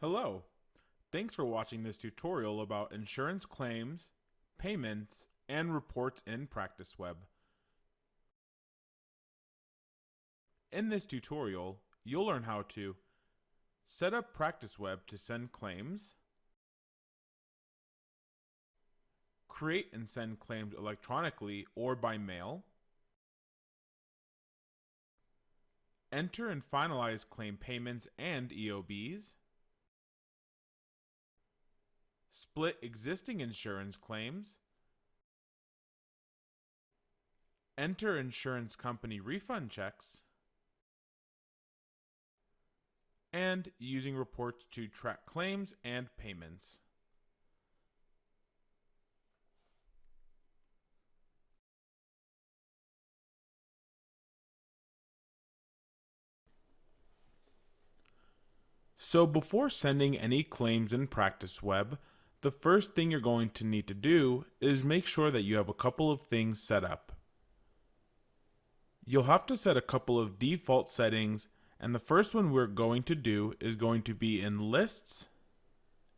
Hello, thanks for watching this tutorial about insurance claims, payments, and reports in PracticeWeb. In this tutorial, you'll learn how to set up PracticeWeb to send claims, create and send claims electronically or by mail, enter and finalize claim payments and EOBs, split existing insurance claims, enter insurance company refund checks, and using reports to track claims and payments. So before sending any claims in PracticeWeb, the first thing you're going to need to do is make sure that you have a couple of things set up. You'll have to set a couple of default settings, and the first one we're going to do is going to be in lists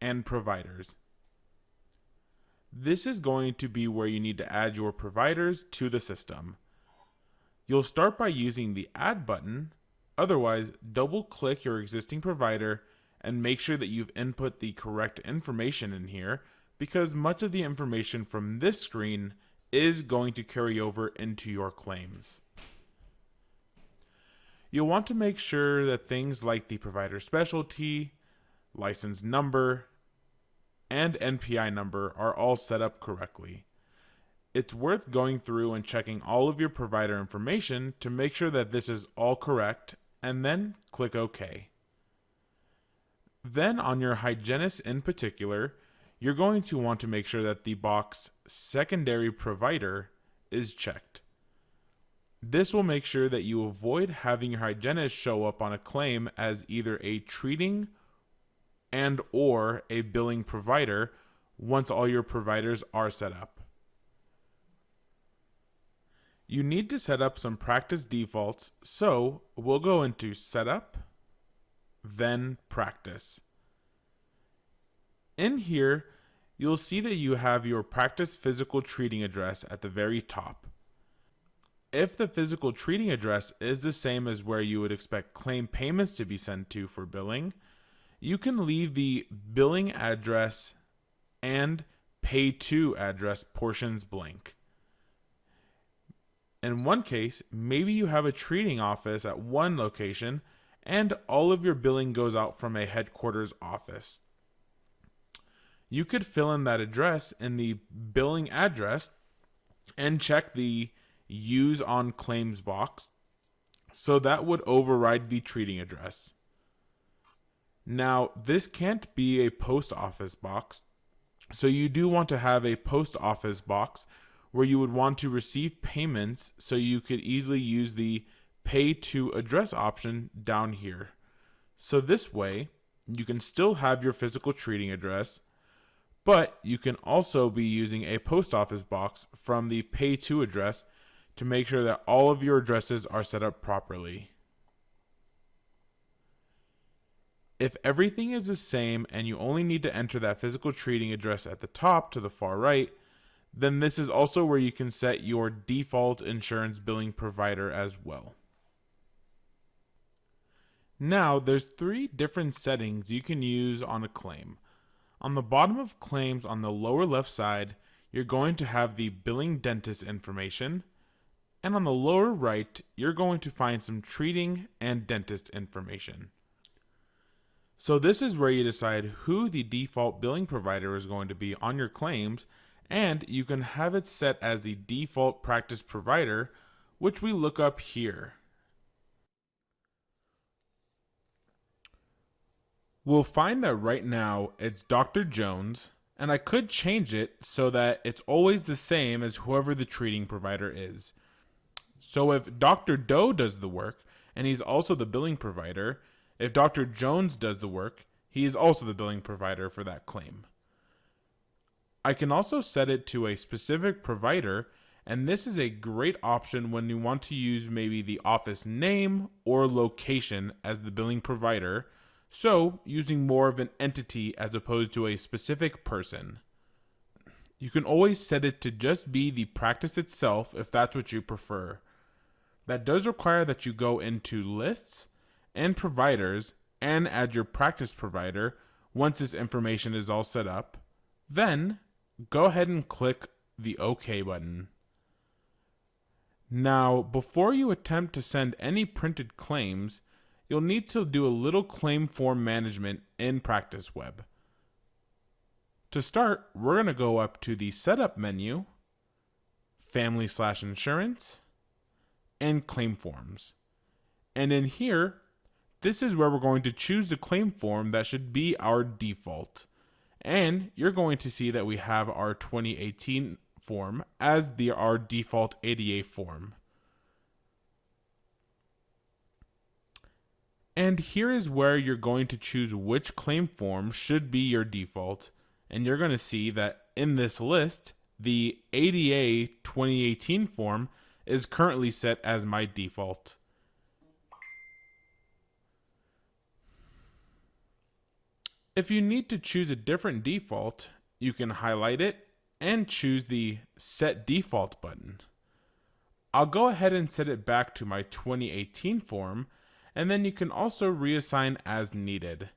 and providers. This is going to be where you need to add your providers to the system. You'll start by using the add button. Otherwise, double click your existing provider and make sure that you've input the correct information in here, because much of the information from this screen is going to carry over into your claims. You'll want to make sure that things like the provider specialty, license number, and NPI number are all set up correctly. It's worth going through and checking all of your provider information to make sure that this is all correct, and then click OK. Then on your hygienist in particular, you're going to want to make sure that the box secondary provider is checked. This will make sure that you avoid having your hygienist show up on a claim as either a treating and or a billing provider once all your providers are set up. You need to set up some practice defaults, so we'll go into Setup, then Practice. In here, you'll see that you have your practice physical treating address at the very top. If the physical treating address is the same as where you would expect claim payments to be sent to for billing, you can leave the billing address and pay to address portions blank. In one case, maybe you have a treating office at one location and all of your billing goes out from a headquarters office. You could fill in that address in the billing address and check the Use on Claims box, so that would override the treating address. Now, this can't be a post office box, so you do want to have a post office box where you would want to receive payments, so you could easily use the pay to address option down here. So this way, you can still have your physical treating address, but you can also be using a post office box from the pay to address to make sure that all of your addresses are set up properly. If everything is the same and you only need to enter that physical treating address at the top to the far right, then this is also where you can set your default insurance billing provider as well. Now, there's 3 different settings you can use on a claim. On the bottom of claims on the lower left side, you're going to have the billing dentist information, and on the lower right, you're going to find some treating and dentist information. So this is where you decide who the default billing provider is going to be on your claims, and you can have it set as the default practice provider, which we look up here. We'll find that right now it's Dr. Jones, and I could change it so that it's always the same as whoever the treating provider is. So if Dr. Doe does the work, and he's also the billing provider, if Dr. Jones does the work, he is also the billing provider for that claim. I can also set it to a specific provider, and this is a great option when you want to use maybe the office name or location as the billing provider, so using more of an entity as opposed to a specific person. You can always set it to just be the practice itself if that's what you prefer. That does require that you go into lists and providers and add your practice provider once this information is all set up. Then go ahead and click the OK button. Now, before you attempt to send any printed claims, you'll need to do a little claim form management in Practice Web. To start, we're going to go up to the Setup menu, Family/Insurance, and Claim Forms. And in here, this is where we're going to choose the claim form that should be our default. And you're going to see that we have our 2018 form as our default ADA form. And here is where you're going to choose which claim form should be your default. And you're going to see that in this list, the ADA 2018 form is currently set as my default. If you need to choose a different default, you can highlight it and choose the Set Default button. I'll go ahead and set it back to my 2018 form, and then you can also reassign as needed.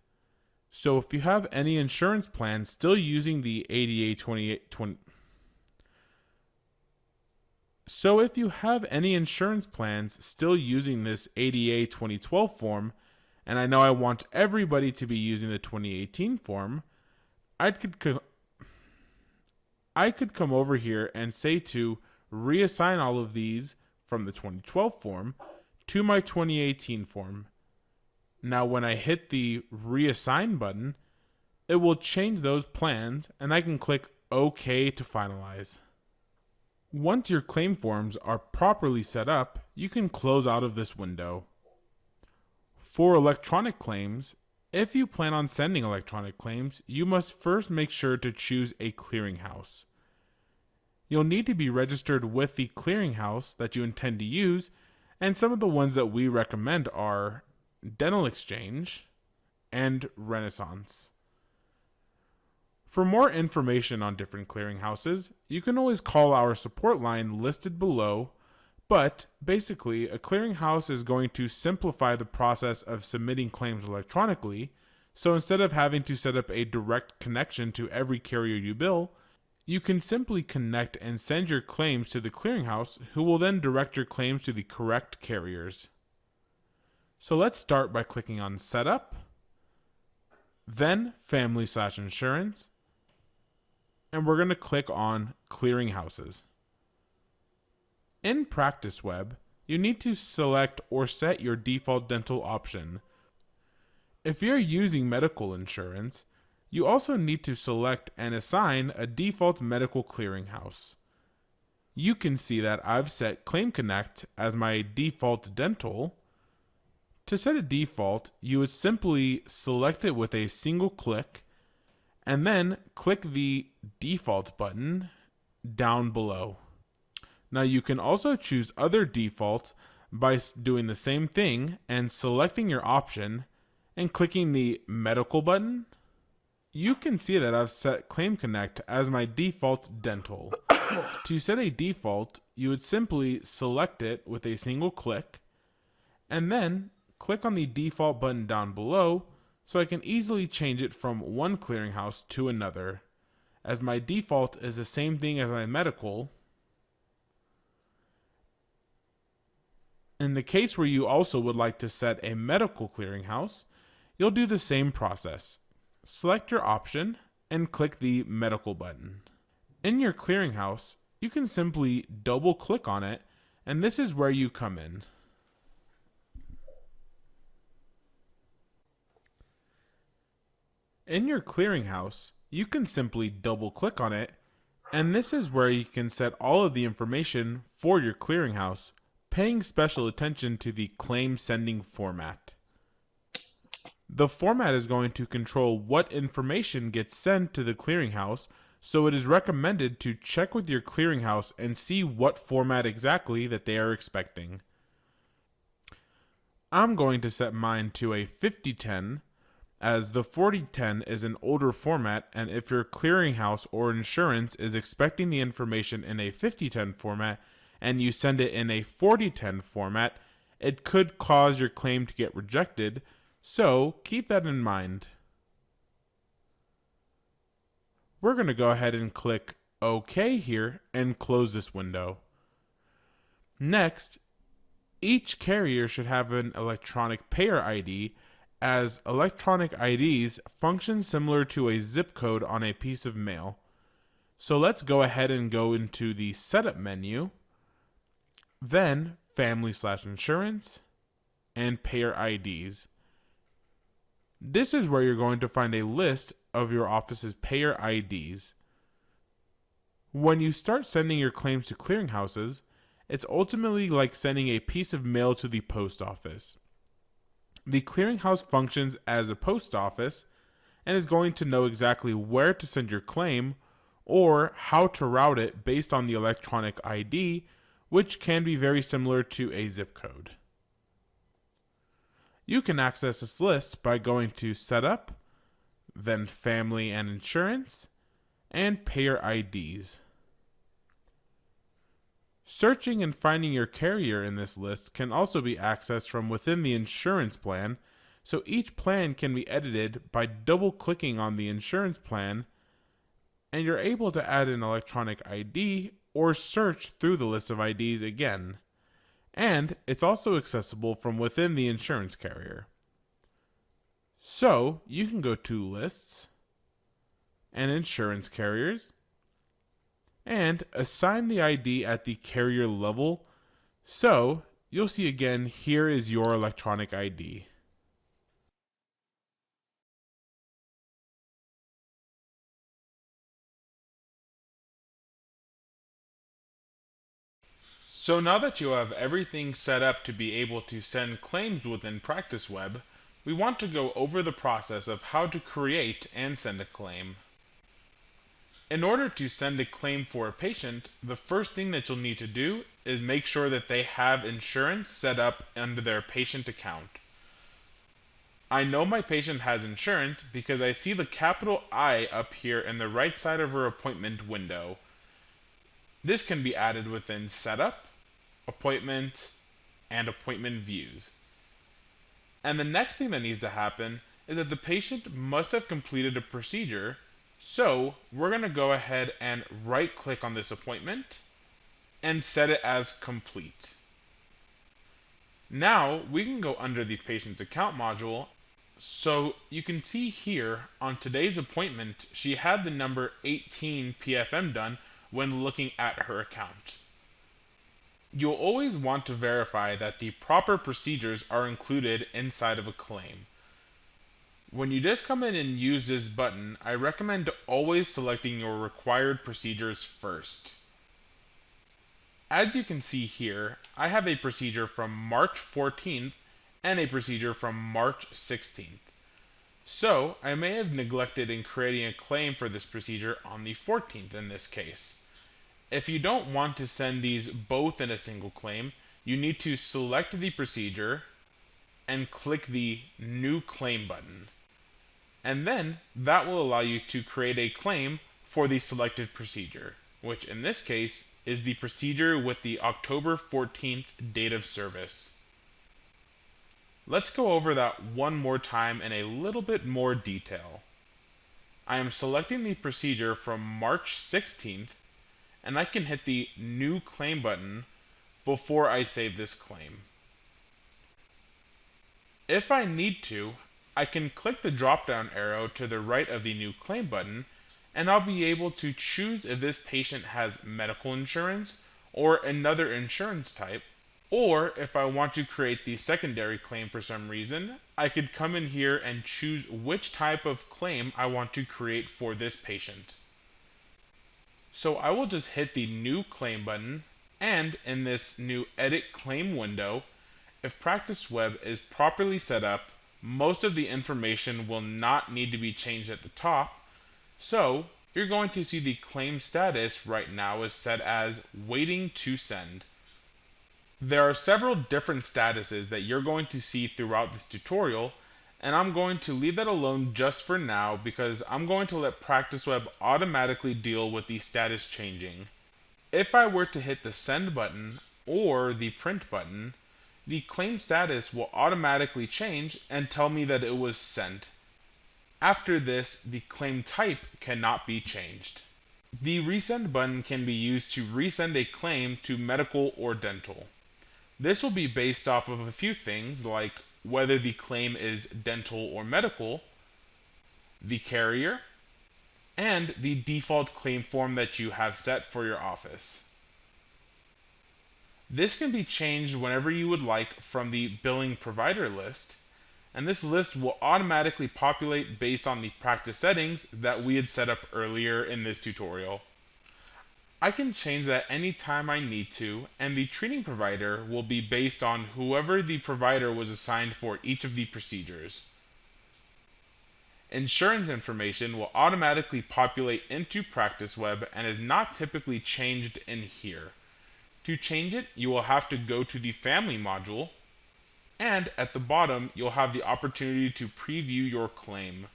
So if you have any insurance plans still using the ADA 2020, So if you have any insurance plans still using this ADA 2012 form, and I know I want everybody to be using the 2018 form, I could come over here and say to reassign all of these from the 2012 form to my 2018 form. Now when I hit the reassign button, it will change those plans and I can click OK to finalize. Once your claim forms are properly set up, you can close out of this window. For electronic claims, if you plan on sending electronic claims, you must first make sure to choose a clearinghouse. You'll need to be registered with the clearinghouse that you intend to use, and some of the ones that we recommend are Dental Exchange and Renaissance. For more information on different clearinghouses, you can always call our support line listed below, but basically a clearinghouse is going to simplify the process of submitting claims electronically, so instead of having to set up a direct connection to every carrier you bill, you can simply connect and send your claims to the clearinghouse, who will then direct your claims to the correct carriers. So let's start by clicking on Setup, then Family/Insurance, and we're going to click on Clearinghouses. In Practice Web, you need to select or set your default dental option. If you're using medical insurance, you also need to select and assign a default medical clearinghouse. You can see that I've set Claim Connect as my default dental. To set a default, you would simply select it with a single click and then click the default button down below. Now you can also choose other defaults by doing the same thing and selecting your option and clicking the medical button. You can see that I've set Claim Connect as my default dental. To set a default, you would simply select it with a single click and then click on the default button down below so I can easily change it from one clearinghouse to another. As my default is the same thing as my medical, in the case where you also would like to set a medical clearinghouse, you'll do the same process. Select your option and click the medical button. In your clearinghouse, you can simply double click on it, and this is where you come in. In your clearinghouse, you can simply double click on it, and this is where you can set all of the information for your clearinghouse, paying special attention to the claim sending format. The format is going to control what information gets sent to the clearinghouse, so it is recommended to check with your clearinghouse and see what format exactly that they are expecting. I'm going to set mine to a 5010, as the 4010 is an older format, and if your clearinghouse or insurance is expecting the information in a 5010 format and you send it in a 4010 format, it could cause your claim to get rejected, so keep that in mind. We're going to go ahead and click OK here and close this window. Next, each carrier should have an electronic payer ID, as electronic IDs function similar to a zip code on a piece of mail. So let's go ahead and go into the Setup menu, then Family/Insurance, and Payer IDs. This is where you're going to find a list of your office's payer IDs. When you start sending your claims to clearinghouses, it's ultimately like sending a piece of mail to the post office. The clearinghouse functions as a post office and is going to know exactly where to send your claim or how to route it based on the electronic ID, which can be very similar to a zip code. You can access this list by going to Setup, then Family and Insurance, and Payer IDs. Searching and finding your carrier in this list can also be accessed from within the insurance plan, so each plan can be edited by double-clicking on the insurance plan, and you're able to add an electronic ID or search through the list of IDs again. And it's also accessible from within the insurance carrier. So you can go to Lists and Insurance Carriers and assign the ID at the carrier level. So you'll see again, here is your electronic ID. So now that you have everything set up to be able to send claims within PracticeWeb, we want to go over the process of how to create and send a claim. In order to send a claim for a patient, the first thing that you'll need to do is make sure that they have insurance set up under their patient account. I know my patient has insurance because I see the capital I up here in the right side of her appointment window. This can be added within Setup, Appointments, and Appointment Views. And the next thing that needs to happen is that the patient must have completed a procedure, so we're going to go ahead and right click on this appointment and set it as complete. Now we can go under the patient's account module, so you can see here on today's appointment she had the number 18 PFM done when looking at her account. You'll always want to verify that the proper procedures are included inside of a claim. When you just come in and use this button, I recommend always selecting your required procedures first. As you can see here, I have a procedure from March 14th and a procedure from March 16th. So I may have neglected in creating a claim for this procedure on the 14th in this case. If you don't want to send these both in a single claim, you need to select the procedure and click the New Claim button. And then that will allow you to create a claim for the selected procedure, which in this case is the procedure with the October 14th date of service. Let's go over that one more time in a little bit more detail. I am selecting the procedure from March 16th, and I can hit the New Claim button before I save this claim. If I need to, I can click the drop-down arrow to the right of the New Claim button, and I'll be able to choose if this patient has medical insurance or another insurance type, or if I want to create the secondary claim for some reason, I could come in here and choose which type of claim I want to create for this patient. So I will just hit the New Claim button, and in this new Edit Claim window, if PracticeWeb is properly set up, most of the information will not need to be changed at the top, so you're going to see the claim status right now is set as Waiting to Send. There are several different statuses that you're going to see throughout this tutorial, And I'm going to leave that alone just for now because I'm going to let PracticeWeb automatically deal with the status changing. If I were to hit the send button or the print button, the claim status will automatically change and tell me that it was sent. After this, the claim type cannot be changed. The resend button can be used to resend a claim to medical or dental. This will be based off of a few things like whether the claim is dental or medical, the carrier, and the default claim form that you have set for your office. This can be changed whenever you would like from the billing provider list, and this list will automatically populate based on the practice settings that we had set up earlier in this tutorial. I can change that anytime I need to, and the treating provider will be based on whoever the provider was assigned for each of the procedures. Insurance information will automatically populate into PracticeWeb and is not typically changed in here. To change it, you will have to go to the Family module, and at the bottom, you'll have the opportunity to preview your claim.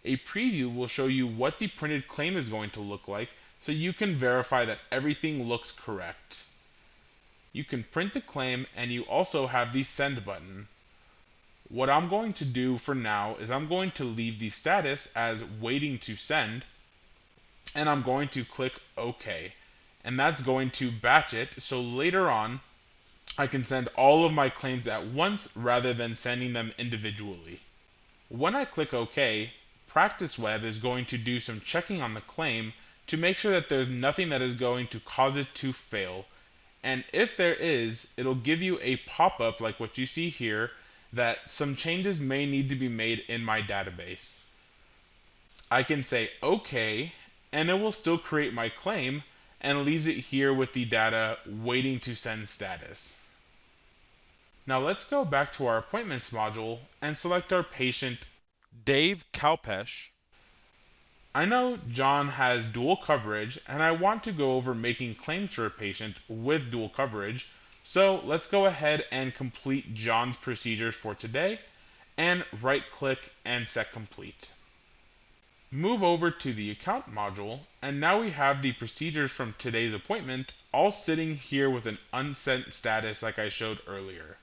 A preview will show you what the printed claim is going to look like, so you can verify that everything looks correct. You can print the claim, and you also have the send button. What I'm going to do for now is I'm going to leave the status as waiting to send, and I'm going to click OK. And that's going to batch it, so later on I can send all of my claims at once rather than sending them individually. When I click OK, PracticeWeb is going to do some checking on the claim to make sure that there's nothing that is going to cause it to fail. And if there is, it'll give you a pop-up like what you see here that some changes may need to be made in my database. I can say OK, and it will still create my claim and leaves it here with the data waiting to send status. Now let's go back to our appointments module and select our patient Dave Kalpesh. I know John has dual coverage and I want to go over making claims for a patient with dual coverage, so let's go ahead and complete John's procedures for today and right click and set complete. Move over to the account module, and now we have the procedures from today's appointment all sitting here with an unsent status like I showed earlier.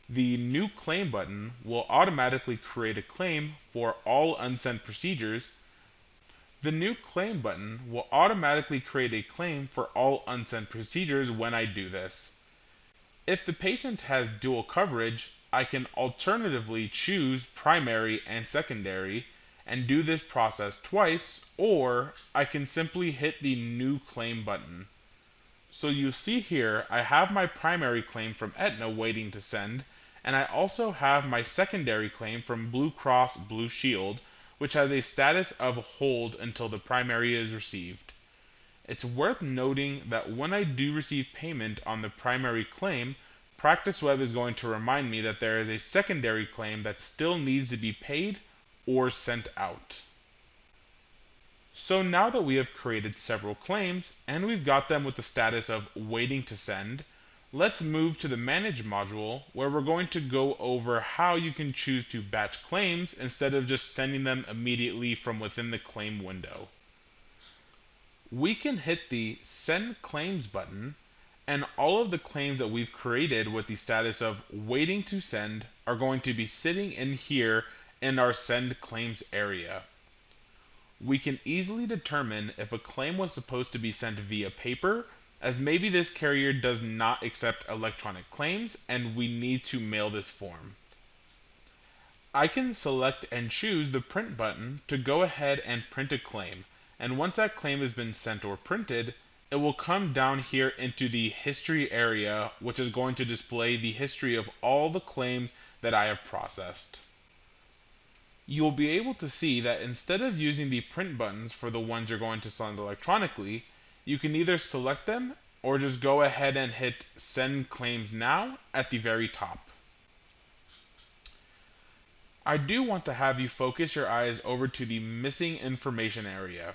The new claim button will automatically create a claim for all unsent procedures. The new claim button will automatically create a claim for all unsent procedures when I do this. If the patient has dual coverage, I can alternatively choose primary and secondary and do this process twice, or I can simply hit the new claim button. So you see here, I have my primary claim from Aetna waiting to send, and I also have my secondary claim from Blue Cross Blue Shield, which has a status of hold until the primary is received. It's worth noting that when I do receive payment on the primary claim, PracticeWeb is going to remind me that there is a secondary claim that still needs to be paid or sent out. So now that we have created several claims and we've got them with the status of waiting to send, let's move to the Manage module where we're going to go over how you can choose to batch claims instead of just sending them immediately from within the claim window. We can hit the Send Claims button, and all of the claims that we've created with the status of waiting to send are going to be sitting in here in our Send Claims area. We can easily determine if a claim was supposed to be sent via paper, as maybe this carrier does not accept electronic claims and we need to mail this form. I can select and choose the Print button to go ahead and print a claim, and once that claim has been sent or printed, it will come down here into the History area, which is going to display the history of all the claims that I have processed. You'll be able to see that instead of using the print buttons for the ones you're going to send electronically, you can either select them or just go ahead and hit Send Claims Now at the very top. I do want to have you focus your eyes over to the Missing Information area.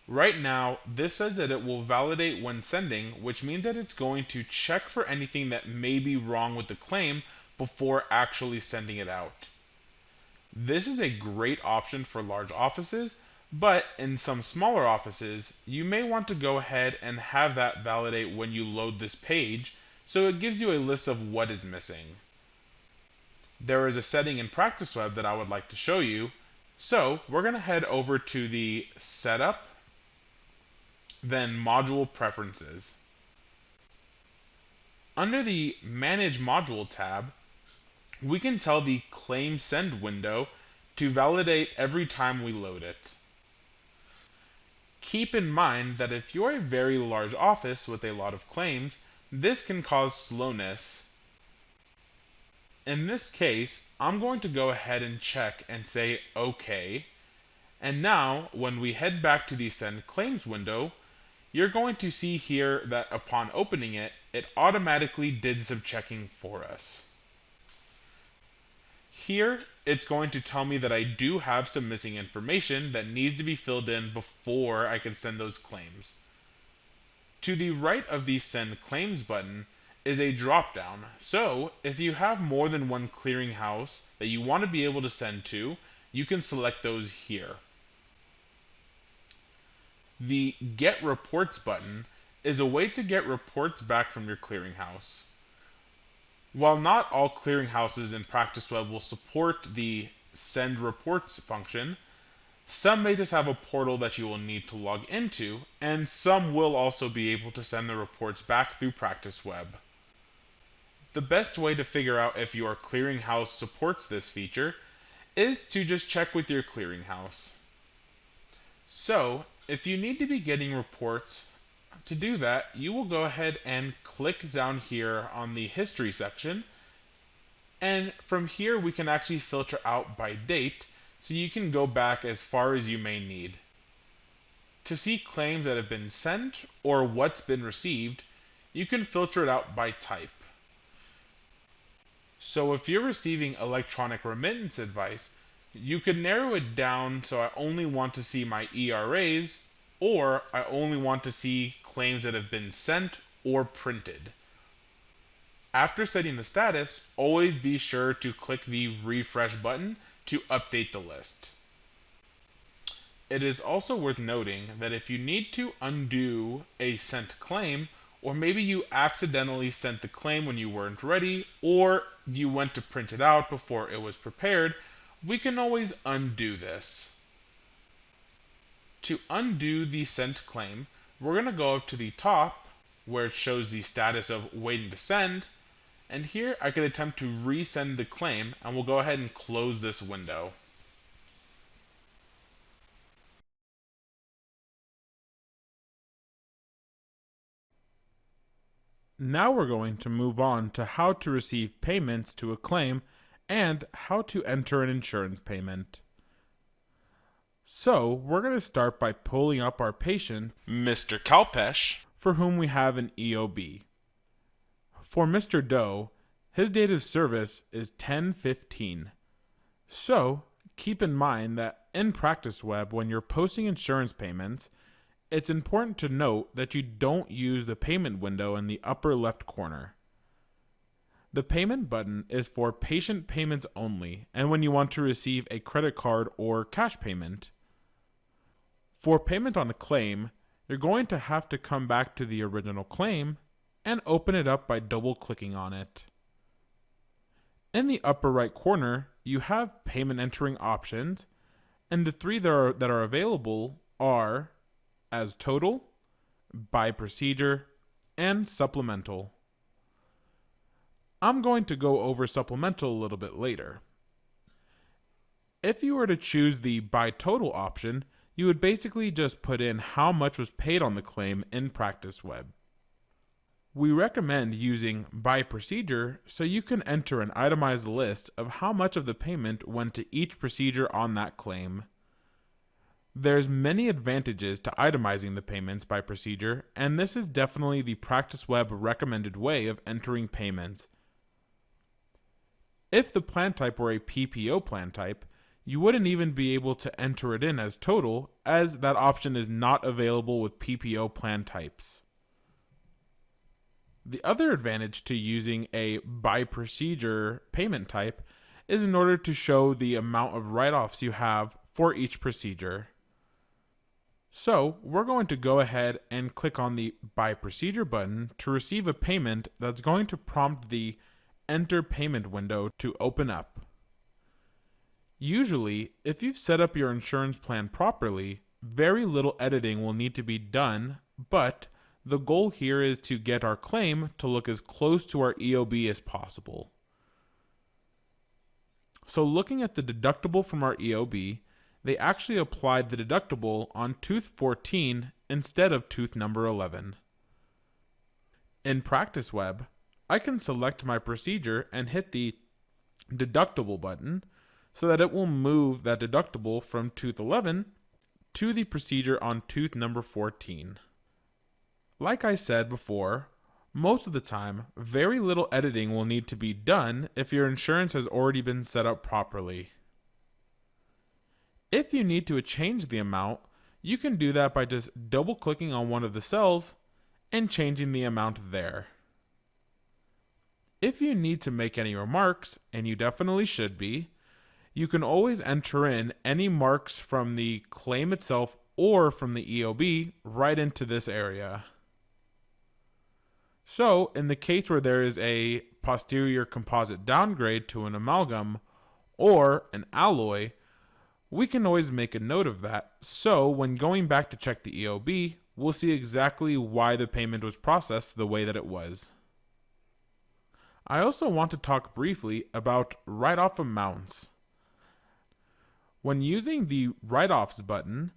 Right now, this says that it will validate when sending, which means that it's going to check for anything that may be wrong with the claim before actually sending it out. This is a great option for large offices, but in some smaller offices, you may want to go ahead and have that validate when you load this page, so it gives you a list of what is missing. There is a setting in PracticeWeb that I would like to show you, so we're going to head over to the Setup, then Module Preferences. Under the Manage Module tab, we can tell the Claim Send window to validate every time we load it. Keep in mind that if you're a very large office with a lot of claims, this can cause slowness. In this case, I'm going to go ahead and check and say OK. And now, when we head back to the Send Claims window, you're going to see here that upon opening it, it automatically did some checking for us. Here, it's going to tell me that I do have some missing information that needs to be filled in before I can send those claims. To the right of the Send Claims button is a drop-down, so if you have more than one clearinghouse that you want to be able to send to, you can select those here. The Get Reports button is a way to get reports back from your clearinghouse. While not all clearinghouses in PracticeWeb will support the Send Reports function, some may just have a portal that you will need to log into, and some will also be able to send the reports back through PracticeWeb. The best way to figure out if your clearinghouse supports this feature is to just check with your clearinghouse. So, if you need to be getting reports, to do that, you will go ahead and click down here on the History section, and from here we can actually filter out by date, so you can go back as far as you may need. To see claims that have been sent or what's been received, you can filter it out by type. So if you're receiving electronic remittance advice, you could narrow it down so I only want to see my ERAs, or I only want to see claims that have been sent or printed. After setting the status, always be sure to click the refresh button to update the list. It is also worth noting that if you need to undo a sent claim, or maybe you accidentally sent the claim when you weren't ready, or you went to print it out before it was prepared, we can always undo this. To undo the sent claim, we're going to go up to the top where it shows the status of waiting to send, and here I could attempt to resend the claim, and we'll go ahead and close this window. Now we're going to move on to how to receive payments to a claim and how to enter an insurance payment. So, we're going to start by pulling up our patient, Mr. Kalpesh, for whom we have an EOB. For Mr. Doe, his date of service is 10/15. So, keep in mind that in PracticeWeb, when you're posting insurance payments, it's important to note that you don't use the payment window in the upper left corner. The payment button is for patient payments only, and when you want to receive a credit card or cash payment. For payment on a claim, you're going to have to come back to the original claim and open it up by double-clicking on it. In the upper right corner, you have payment entering options, and the three that are available are as total, by procedure, and supplemental. I'm going to go over supplemental a little bit later. If you were to choose the by total option, you would basically just put in how much was paid on the claim in PracticeWeb. We recommend using by procedure so you can enter an itemized list of how much of the payment went to each procedure on that claim. There's many advantages to itemizing the payments by procedure, and this is definitely the PracticeWeb recommended way of entering payments. If the plan type were a PPO plan type, you wouldn't even be able to enter it in as total, as that option is not available with PPO plan types. The other advantage to using a by procedure payment type is in order to show the amount of write-offs you have for each procedure. So we're going to go ahead and click on the By Procedure button to receive a payment that's going to prompt the Enter Payment window to open up. Usually, if you've set up your insurance plan properly, very little editing will need to be done, but the goal here is to get our claim to look as close to our EOB as possible. So looking at the deductible from our EOB, they actually applied the deductible on tooth 14 instead of tooth number 11. In Practice Web, I can select my procedure and hit the deductible button so that it will move that deductible from tooth 11 to the procedure on tooth number 14. Like I said before, most of the time, very little editing will need to be done if your insurance has already been set up properly. If you need to change the amount, you can do that by just double-clicking on one of the cells and changing the amount there. If you need to make any remarks, and you definitely should be, you can always enter in any marks from the claim itself or from the EOB right into this area. So, in the case where there is a posterior composite downgrade to an amalgam or an alloy, we can always make a note of that, so when going back to check the EOB, we'll see exactly why the payment was processed the way that it was. I also want to talk briefly about write-off amounts. When using the write-offs button,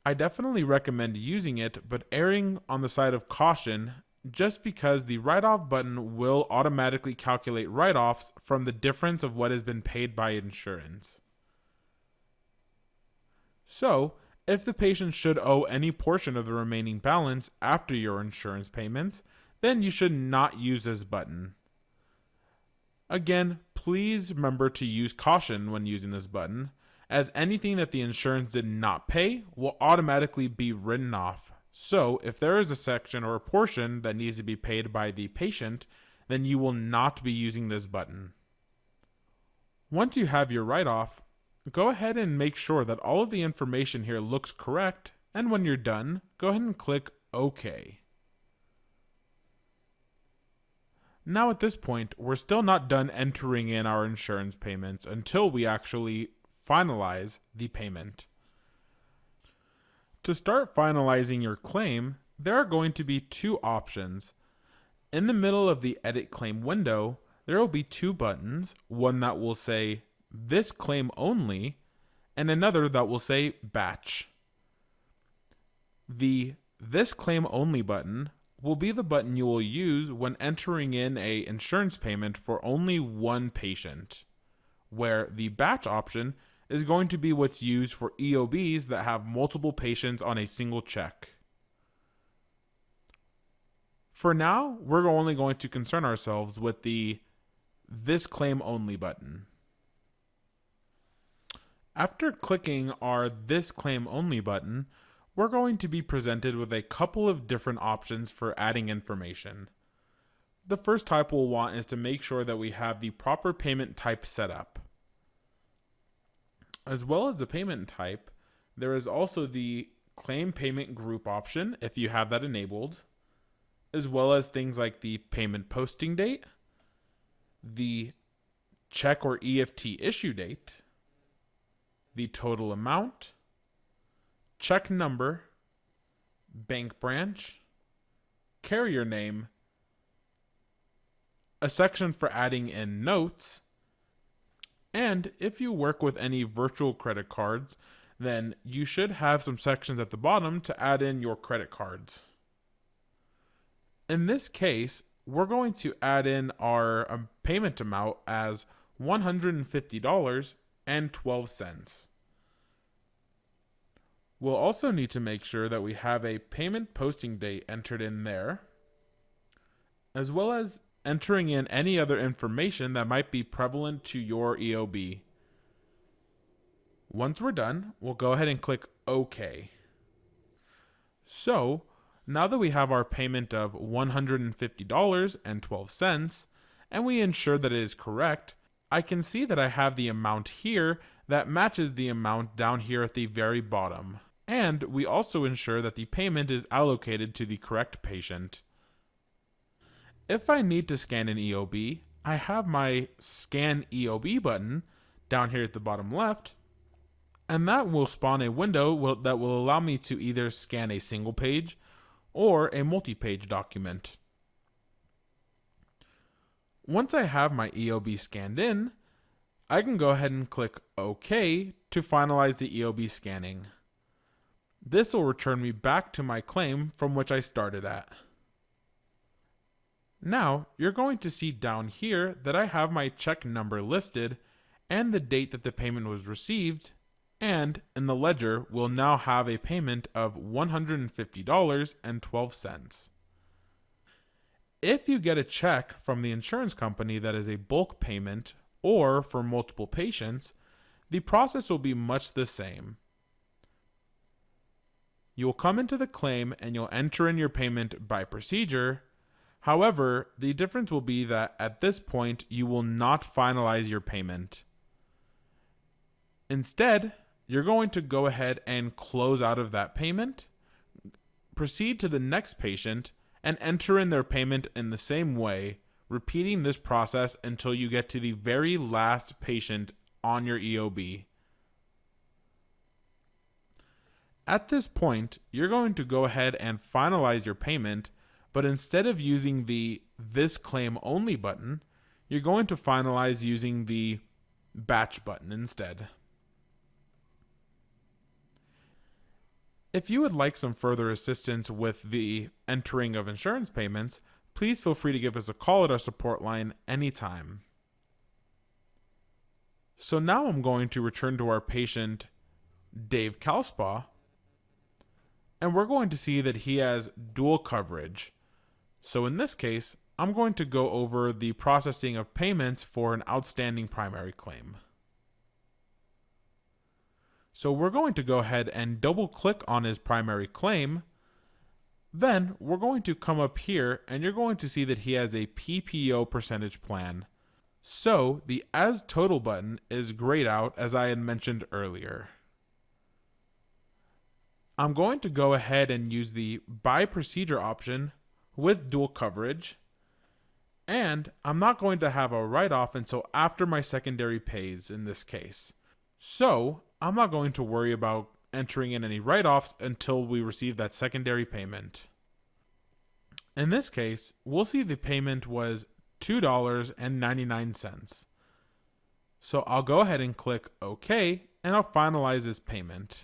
I definitely recommend using it, but erring on the side of caution, just because the write-off button will automatically calculate write-offs from the difference of what has been paid by insurance. So, if the patient should owe any portion of the remaining balance after your insurance payments, then you should not use this button. Again, please remember to use caution when using this button, as anything that the insurance did not pay will automatically be written off. So, if there is a section or a portion that needs to be paid by the patient, then you will not be using this button. Once you have your write-off, go ahead and make sure that all of the information here looks correct, and when you're done, go ahead and click OK. Now at this point, we're still not done entering in our insurance payments until we actually finalize the payment. To start finalizing your claim, there are going to be two options. In the middle of the Edit Claim window, there will be two buttons, one that will say This Claim Only, and another that will say Batch. The This Claim Only button will be the button you will use when entering in an insurance payment for only one patient, where the Batch option is going to be what's used for EOBs that have multiple patients on a single check. For now, we're only going to concern ourselves with the This Claim Only button. After clicking our This Claim Only button, we're going to be presented with a couple of different options for adding information. The first type we'll want is to make sure that we have the proper payment type set up. As well as the payment type, there is also the Claim Payment Group option if you have that enabled, as well as things like the payment posting date, the check or EFT issue date, the total amount, check number, bank branch, carrier name, a section for adding in notes, and if you work with any virtual credit cards, then you should have some sections at the bottom to add in your credit cards. In this case, we're going to add in our payment amount as $150.12. We'll also need to make sure that we have a payment posting date entered in there, as well as entering in any other information that might be prevalent to your EOB. Once we're done, we'll go ahead and click OK. So, now that we have our payment of $150.12, and we ensure that it is correct, I can see that I have the amount here that matches the amount down here at the very bottom. And we also ensure that the payment is allocated to the correct patient. If I need to scan an EOB, I have my Scan EOB button down here at the bottom left, and that will spawn a window that will allow me to either scan a single page or a multi-page document. Once I have my EOB scanned in, I can go ahead and click OK to finalize the EOB scanning. This will return me back to my claim from which I started at. Now, you're going to see down here that I have my check number listed and the date that the payment was received, and in the ledger we'll now have a payment of $150.12. If you get a check from the insurance company that is a bulk payment or for multiple patients, the process will be much the same. You'll come into the claim and you'll enter in your payment by procedure. However, the difference will be that at this point you will not finalize your payment. Instead, you're going to go ahead and close out of that payment, proceed to the next patient, and enter in their payment in the same way, repeating this process until you get to the very last patient on your EOB. At this point, you're going to go ahead and finalize your payment, but instead of using the This Claim Only button, you're going to finalize using the Batch button instead. If you would like some further assistance with the entering of insurance payments, please feel free to give us a call at our support line anytime. So now I'm going to return to our patient, Dave Kalspaw, and we're going to see that he has dual coverage. So in this case, I'm going to go over the processing of payments for an outstanding primary claim. So we're going to go ahead and double click on his primary claim. Then we're going to come up here and you're going to see that he has a PPO percentage plan. So the As Total button is grayed out, as I had mentioned earlier. I'm going to go ahead and use the By Procedure option with dual coverage. And I'm not going to have a write-off until after my secondary pays in this case. So I'm not going to worry about entering in any write-offs until we receive that secondary payment. In this case, we'll see the payment was $2.99. So I'll go ahead and click OK, and I'll finalize this payment.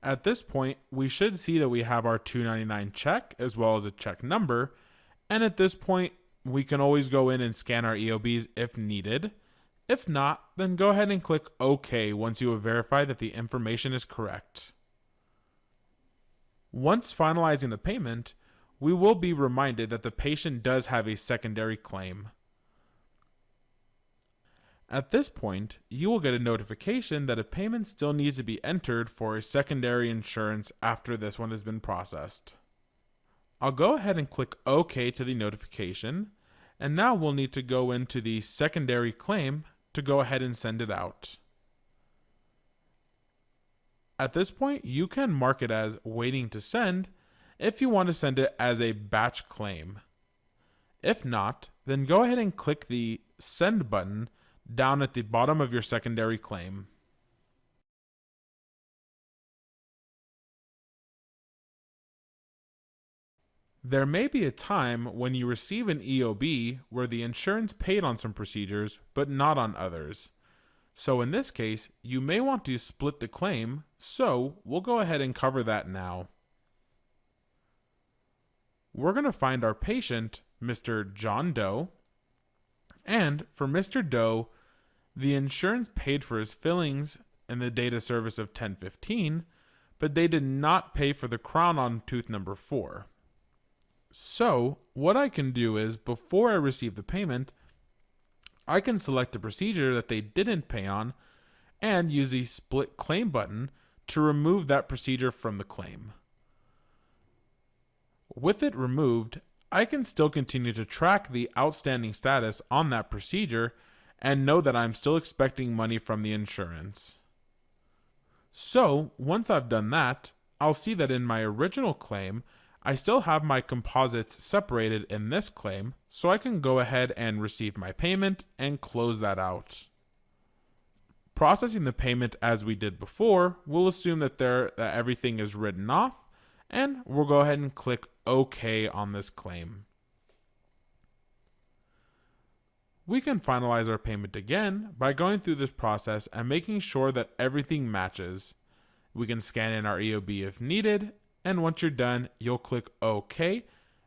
At this point, we should see that we have our $2.99 check as well as a check number, and at this point, we can always go in and scan our EOBs if needed. If not, then go ahead and click OK once you have verified that the information is correct. Once finalizing the payment, we will be reminded that the patient does have a secondary claim. At this point, you will get a notification that a payment still needs to be entered for a secondary insurance after this one has been processed. I'll go ahead and click OK to the notification, and now we'll need to go into the secondary claim to go ahead and send it out. At this point, you can mark it as waiting to send if you want to send it as a batch claim. If not, then go ahead and click the Send button down at the bottom of your secondary claim. There may be a time when you receive an EOB where the insurance paid on some procedures but not on others. So in this case, you may want to split the claim, so we'll go ahead and cover that now. We're going to find our patient, Mr. John Doe, and for Mr. Doe, the insurance paid for his fillings in the data service of 1015, but they did not pay for the crown on tooth number 4. So what I can do is, before I receive the payment, I can select a procedure that they didn't pay on and use the Split Claim button to remove that procedure from the claim. with it removed, I can still continue to track the outstanding status on that procedure and know that I'm still expecting money from the insurance. So, once I've done that, I'll see that in my original claim, I still have my composites separated in this claim, so I can go ahead and receive my payment and close that out. Processing the payment as we did before, we'll assume that everything is written off, and we'll go ahead and click OK on this claim. We can finalize our payment again by going through this process and making sure that everything matches. We can scan in our EOB if needed, and once you're done, you'll click OK,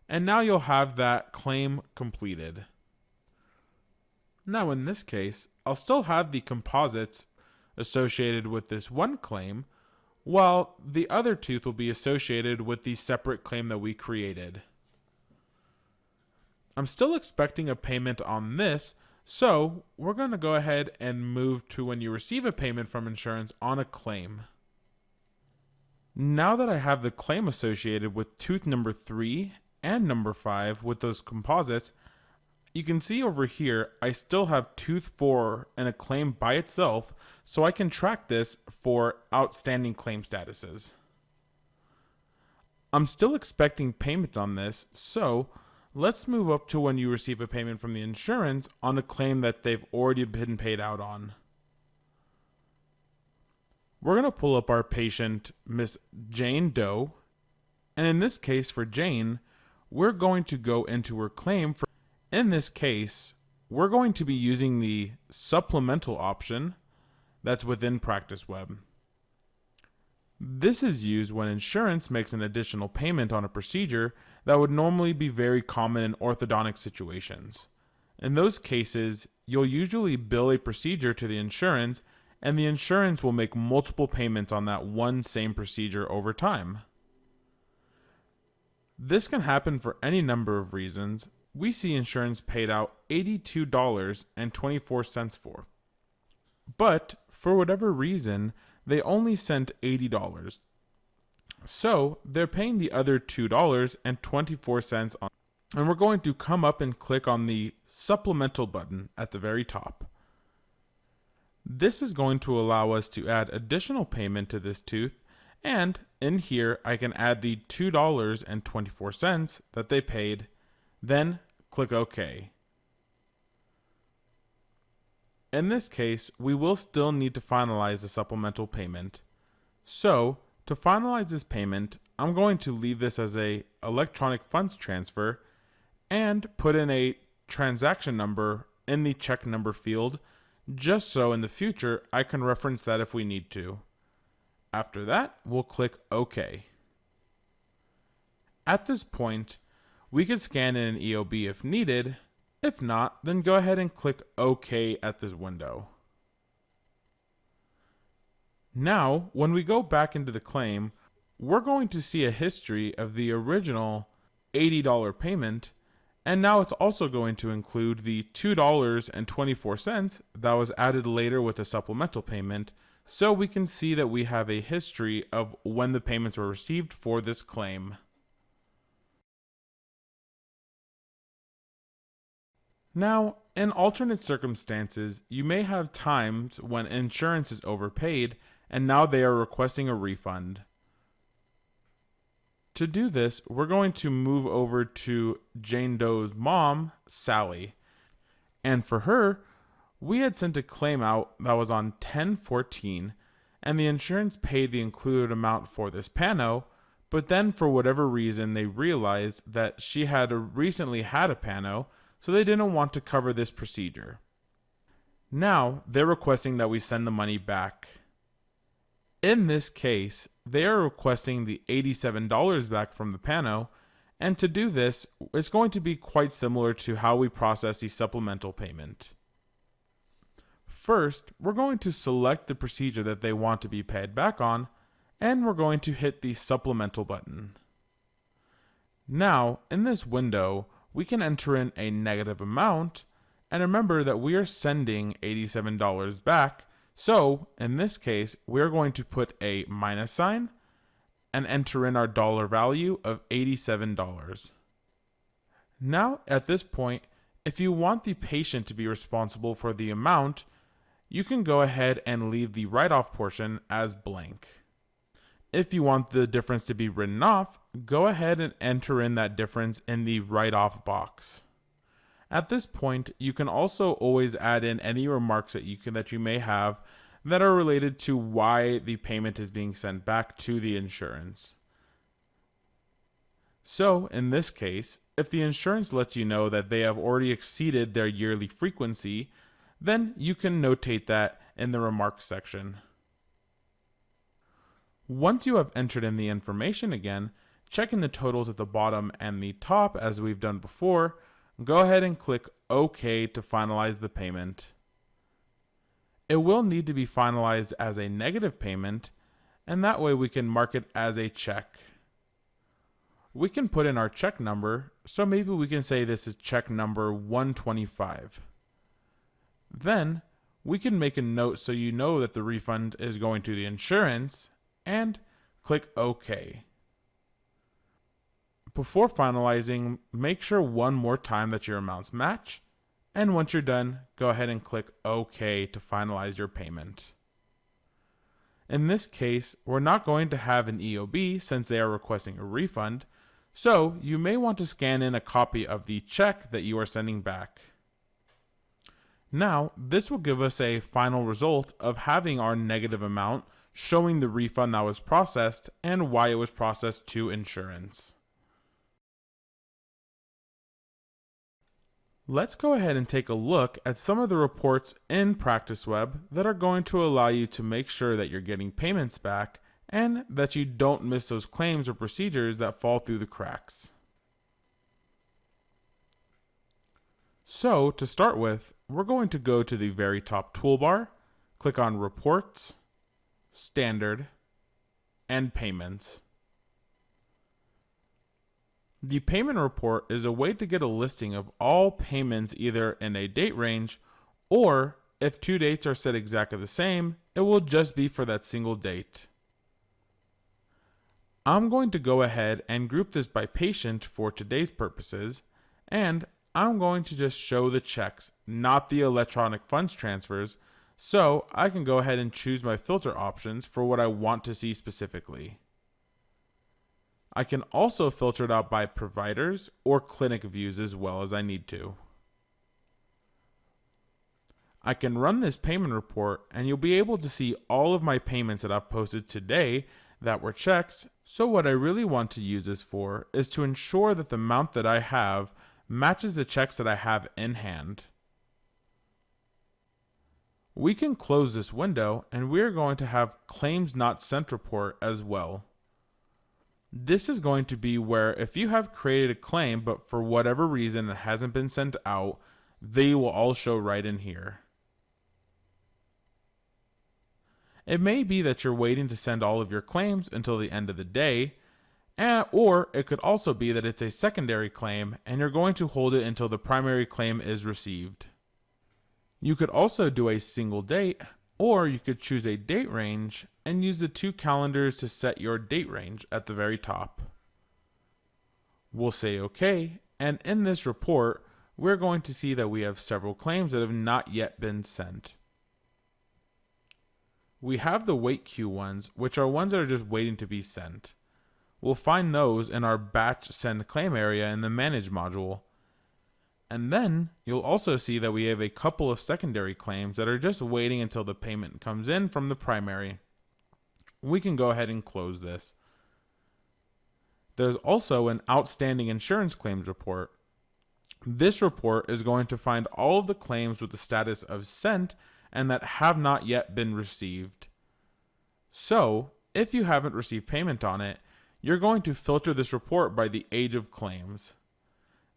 and now you'll have that claim completed. Now in this case, I'll still have the composites associated with this one claim, while the other tooth will be associated with the separate claim that we created. I'm still expecting a payment on this, so we're going to go ahead and move to when you receive a payment from insurance on a claim. Now that I have the claim associated with tooth number 3 and number 5 with those composites, you can see over here I still have tooth 4 and a claim by itself, so I can track this for outstanding claim statuses. I'm still expecting payment on this, so let's move up to when you receive a payment from the insurance on a claim that they've already been paid out on. We're going to pull up our patient, Miss Jane Doe, and in this case for Jane, we're going to go into her claim. In this case, we're going to be using the supplemental option that's within Practice Web. This is used when insurance makes an additional payment on a procedure that would normally be very common in orthodontic situations. In those cases, you'll usually bill a procedure to the insurance, and the insurance will make multiple payments on that one same procedure over time. This can happen for any number of reasons. We see insurance paid out $82.24 for. But for whatever reason, they only sent $80. So they're paying the other $2.24 on. And we're going to come up and click on the supplemental button at the very top. This is going to allow us to add additional payment to this tooth, and in here I can add the $2.24 that they paid, then click OK. In this case, we will still need to finalize the supplemental payment. So, to finalize this payment, I'm going to leave this as a electronic funds transfer and put in a transaction number in the check number field, just so in the future I can reference that if we need to. After that, we'll click OK. At this point, we could scan in an EOB if needed. If not, then go ahead and click OK at this window. Now, when we go back into the claim, we're going to see a history of the original $80 payment, and now it's also going to include the $2.24 that was added later with a supplemental payment, so we can see that we have a history of when the payments were received for this claim. Now, in alternate circumstances, you may have times when insurance is overpaid and now they are requesting a refund. To do this, we're going to move over to Jane Doe's mom, Sally. And for her, we had sent a claim out that was on 10/14, and the insurance paid the included amount for this pano, but then for whatever reason they realized that she had recently had a pano, so they didn't want to cover this procedure. Now, they're requesting that we send the money back. In this case, they are requesting the $87 back from the pano, and to do this, it's going to be quite similar to how we process the supplemental payment. First, we're going to select the procedure that they want to be paid back on, and we're going to hit the supplemental button. Now, in this window, we can enter in a negative amount, and remember that we are sending $87 back, so in this case, we're going to put a minus sign, and enter in our dollar value of $87. Now, at this point, if you want the patient to be responsible for the amount, you can go ahead and leave the write-off portion as blank. If you want the difference to be written off, go ahead and enter in that difference in the write-off box. At this point, you can also always add in any remarks that you may have that are related to why the payment is being sent back to the insurance. So, in this case, if the insurance lets you know that they have already exceeded their yearly frequency, then you can notate that in the remarks section. Once you have entered in the information again, check in the totals at the bottom and the top as we've done before. Go ahead and click OK to finalize the payment. It will need to be finalized as a negative payment, and that way we can mark it as a check. We can put in our check number, so maybe we can say this is check number 125. Then we can make a note so you know that the refund is going to the insurance, and click OK. Before finalizing, make sure one more time that your amounts match, and once you're done, go ahead and click OK to finalize your payment. In this case, we're not going to have an EOB since they are requesting a refund, so you may want to scan in a copy of the check that you are sending back. Now, this will give us a final result of having our negative amount showing the refund that was processed and why it was processed to insurance. Let's go ahead and take a look at some of the reports in PracticeWeb that are going to allow you to make sure that you're getting payments back and that you don't miss those claims or procedures that fall through the cracks. So, to start with, we're going to go to the very top toolbar, click on Reports, Standard, and Payments. The payment report is a way to get a listing of all payments either in a date range, or if two dates are set exactly the same, it will just be for that single date. I'm going to go ahead and group this by patient for today's purposes, and I'm going to just show the checks, not the electronic funds transfers, so I can go ahead and choose my filter options for what I want to see specifically. I can also filter it out by providers or clinic views as well as I need to. I can run this payment report and you'll be able to see all of my payments that I've posted today that were checks. So what I really want to use this for is to ensure that the amount that I have matches the checks that I have in hand. We can close this window and we're going to have claims not sent report as well. This is going to be where if you have created a claim but for whatever reason it hasn't been sent out, they will all show right in here. It may be that you're waiting to send all of your claims until the end of the day, or it could also be that it's a secondary claim and you're going to hold it until the primary claim is received. You could also do a single date, or you could choose a date range and use the two calendars to set your date range at the very top. We'll say OK, and in this report, we're going to see that we have several claims that have not yet been sent. We have the wait queue ones, which are ones that are just waiting to be sent. We'll find those in our batch send claim area in the manage module. And then you'll also see that we have a couple of secondary claims that are just waiting until the payment comes in from the primary. We can go ahead and close this. There's also an outstanding insurance claims report. This report is going to find all of the claims with the status of sent and that have not yet been received. So, if you haven't received payment on it, you're going to filter this report by the age of claims.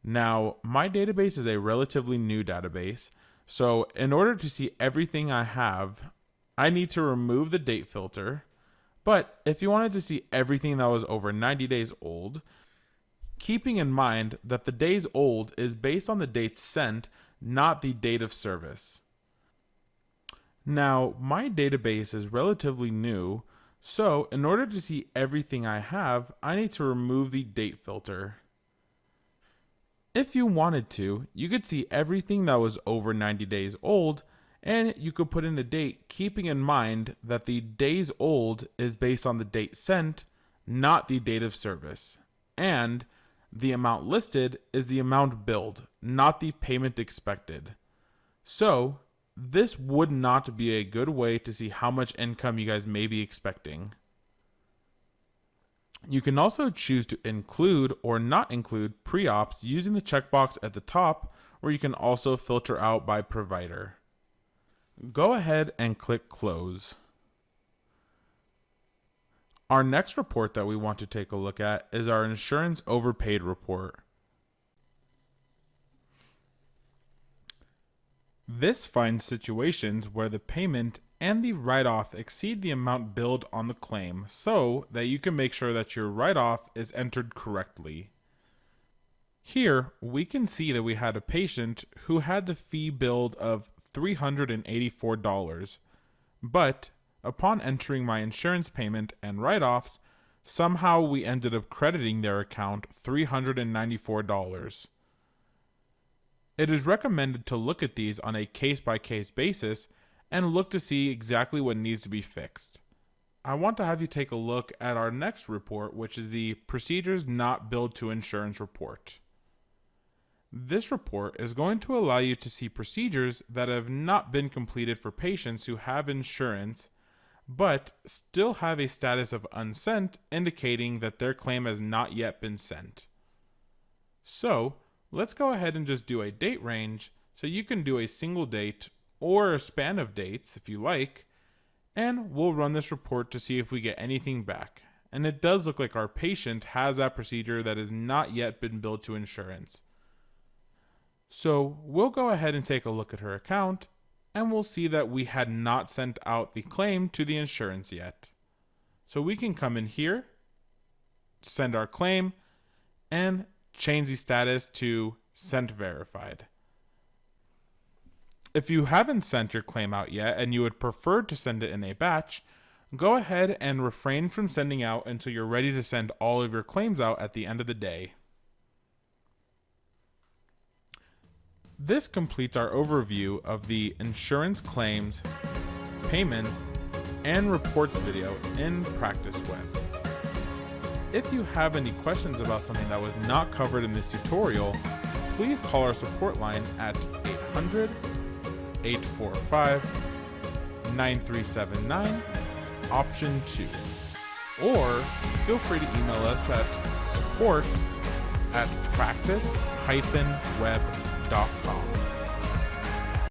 Now, my database is a relatively new database, so in order to see everything I have, I need to remove the date filter. But if you wanted to see everything that was over 90 days old, keeping in mind that the days old is based on the date sent, not the date of service. Now, my database is relatively new, So in order to see everything I have, I need to remove the date filter. If you wanted to, you could see everything that was over 90 days old, and you could put in a date, keeping in mind that the days old is based on the date sent, not the date of service. And the amount listed is the amount billed, not the payment expected. So this would not be a good way to see how much income you guys may be expecting. You can also choose to include or not include pre-ops using the checkbox at the top, where you can also filter out by provider. Go ahead and click close. Our next report that we want to take a look at is our insurance overpaid report. This finds situations where the payment and the write-off exceed the amount billed on the claim, so that you can make sure that your write-off is entered correctly. Here, we can see that we had a patient who had the fee billed of $384, but upon entering my insurance payment and write-offs, somehow we ended up crediting their account $394. It is recommended to look at these on a case-by-case basis and look to see exactly what needs to be fixed. I want to have you take a look at our next report, which is the Procedures Not Billed to Insurance report. This report is going to allow you to see procedures that have not been completed for patients who have insurance, but still have a status of unsent, indicating that their claim has not yet been sent. So, let's go ahead and just do a date range, so you can do a single date or a span of dates if you like, and we'll run this report to see if we get anything back. And it does look like our patient has that procedure that has not yet been billed to insurance. So we'll go ahead and take a look at her account, and we'll see that we had not sent out the claim to the insurance yet. So we can come in here, send our claim, and change the status to sent verified. If you haven't sent your claim out yet and you would prefer to send it in a batch, go ahead and refrain from sending out until you're ready to send all of your claims out at the end of the day. This completes our overview of the insurance claims, payments, and reports video in Practice Web. If you have any questions about something that was not covered in this tutorial, please call our support line at 800-845-9379, option 2. Or feel free to email us at support@practice-web.com.